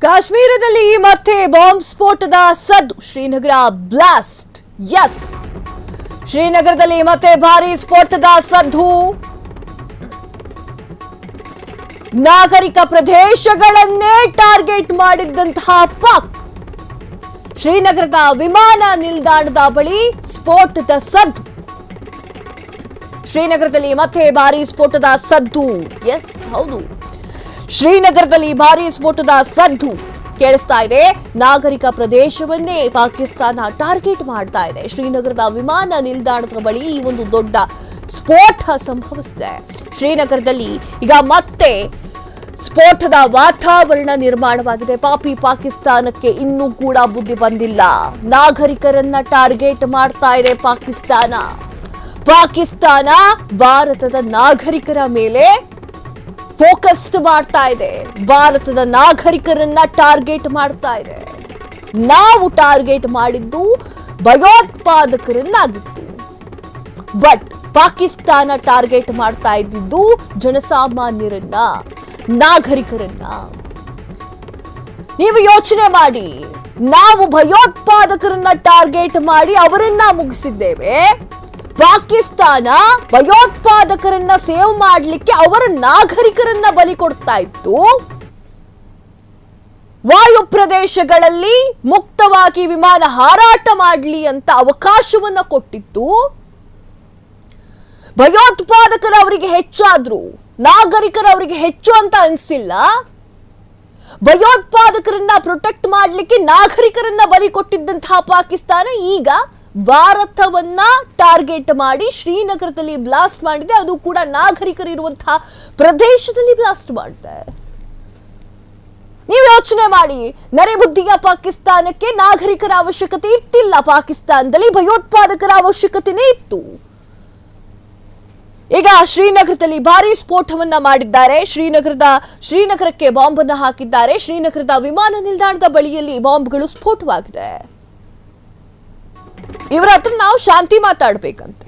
ಕಾಶ್ಮೀರದಲ್ಲಿ ಮತ್ತೆ ಬಾಂಬ್ ಸ್ಫೋಟದ ಸದ್ದು, ಶ್ರೀನಗರ ಬ್ಲಾಸ್ಟ್. ಎಸ್, ಶ್ರೀನಗರದಲ್ಲಿ ಮತ್ತೆ ಭಾರಿ ಸ್ಫೋಟದ ಸದ್ದು. ನಾಗರಿಕ ಪ್ರದೇಶಗಳನ್ನೇ ಟಾರ್ಗೆಟ್ ಮಾಡಿದ್ದಂತಹ ಪಾಕ್ ಶ್ರೀನಗರದ ವಿಮಾನ ನಿಲ್ದಾಣದ ಬಳಿ ಸ್ಫೋಟದ ಸದ್ದು. ಶ್ರೀನಗರದಲ್ಲಿ ಮತ್ತೆ ಭಾರಿ ಸ್ಫೋಟದ ಸದ್ದು. ಎಸ್, ಹೌದು, ಶ್ರೀನಗರದಲ್ಲಿ ಭಾರಿ ಸ್ಫೋಟದ ಸದ್ದು ಕೇಳಿಸ್ತಾ ಇದೆ. ನಾಗರಿಕ ಪ್ರದೇಶವನ್ನೇ ಪಾಕಿಸ್ತಾನ ಟಾರ್ಗೆಟ್ ಮಾಡ್ತಾ ಇದೆ. ಶ್ರೀನಗರದ ವಿಮಾನ ನಿಲ್ದಾಣದ ಬಳಿ ಈ ಒಂದು ದೊಡ್ಡ ಸ್ಫೋಟ ಸಂಭವಿಸಿದೆ. ಶ್ರೀನಗರದಲ್ಲಿ ಈಗ ಮತ್ತೆ ಸ್ಫೋಟದ ವಾತಾವರಣ ನಿರ್ಮಾಣವಾಗಿದೆ. ಪಾಕಿಸ್ತಾನಕ್ಕೆ ಇನ್ನೂ ಕೂಡ ಬುದ್ಧಿ ಬಂದಿಲ್ಲ. ನಾಗರಿಕರನ್ನ ಟಾರ್ಗೆಟ್ ಮಾಡ್ತಾ ಇದೆ ಪಾಕಿಸ್ತಾನ. ಭಾರತದ ನಾಗರಿಕರ ಮೇಲೆ ಫೋಕಸ್ ಮಾಡ್ತಾ ಇದೆ. ಭಾರತದ ನಾಗರಿಕರನ್ನ ಟಾರ್ಗೆಟ್ ಮಾಡ್ತಾ ಇದೆ. ನಾವು ಟಾರ್ಗೆಟ್ ಮಾಡಿದ್ದು ಭಯೋತ್ಪಾದಕರನ್ನಾಗಿತ್ತು, ಬಟ್ ಪಾಕಿಸ್ತಾನ ಟಾರ್ಗೆಟ್ ಮಾಡ್ತಾ ಇದ್ದಿದ್ದು ಜನಸಾಮಾನ್ಯರನ್ನ, ನಾಗರಿಕರನ್ನ. ನೀವು ಯೋಚನೆ ಮಾಡಿ, ನಾವು ಭಯೋತ್ಪಾದಕರನ್ನ ಟಾರ್ಗೆಟ್ ಮಾಡಿ ಅವರನ್ನ ಮುಗಿಸಿದ್ದೇವೆ. ಪಾಕಿಸ್ತಾನ ಭಯೋತ್ಪಾದಕರನ್ನ ಸೇವ್ ಮಾಡಲಿಕ್ಕೆ ಅವರ ನಾಗರಿಕರನ್ನ ಬಲಿ ಕೊಡ್ತಾ ಇತ್ತು. ವಾಯು ಪ್ರದೇಶಗಳಲ್ಲಿ ಮುಕ್ತವಾಗಿ ವಿಮಾನ ಹಾರಾಟ ಮಾಡಲಿ ಅಂತ ಅವಕಾಶವನ್ನ ಕೊಟ್ಟಿತ್ತು. ಭಯೋತ್ಪಾದಕರು ಅವರಿಗೆ ಹೆಚ್ಚಾದ್ರು, ನಾಗರಿಕರು ಅವರಿಗೆ ಹೆಚ್ಚು ಅಂತ ಅನಿಸಿಲ್ಲ. ಭಯೋತ್ಪಾದಕರನ್ನ ಪ್ರೊಟೆಕ್ಟ್ ಮಾಡಲಿಕ್ಕೆ ನಾಗರಿಕರನ್ನ ಬಲಿ ಕೊಟ್ಟಿದ್ದಂತಹ ಪಾಕಿಸ್ತಾನ ಈಗ ಭಾರತವನ್ನ ಟಾರ್ಗೆಟ್ ಮಾಡಿ ಶ್ರೀನಗರದಲ್ಲಿ ಬ್ಲಾಸ್ಟ್ ಮಾಡಿದೆ. ಅದು ಕೂಡ ನಾಗರಿಕರು ಇರುವಂತಹ ಪ್ರದೇಶದಲ್ಲಿ ಬ್ಲಾಸ್ಟ್ ಮಾಡಿದೆ. ನೀವು ಯೋಚನೆ ಮಾಡಿ, ನರೆಬುದ್ಧಿಯ ಪಾಕಿಸ್ತಾನಕ್ಕೆ ನಾಗರಿಕರ ಅವಶ್ಯಕತೆ ಇತ್ತಿಲ್ಲ. ಪಾಕಿಸ್ತಾನದಲ್ಲಿ ಭಯೋತ್ಪಾದಕರ ಅವಶ್ಯಕತೆನೇ ಇತ್ತು. ಈಗ ಶ್ರೀನಗರದಲ್ಲಿ ಭಾರಿ ಸ್ಫೋಟವನ್ನ ಮಾಡಿದ್ದಾರೆ. ಶ್ರೀನಗರಕ್ಕೆ ಬಾಂಬ್ ಅನ್ನ ಹಾಕಿದ್ದಾರೆ. ಶ್ರೀನಗರದ ವಿಮಾನ ನಿಲ್ದಾಣದ ಬಳಿಯಲ್ಲಿ ಬಾಂಬ್ಗಳು ಸ್ಫೋಟವಾಗಿದೆ. ಇವರ ಹತ್ರ ನಾವು ಶಾಂತಿ ಮಾತಾಡ್ಬೇಕಂತೆ.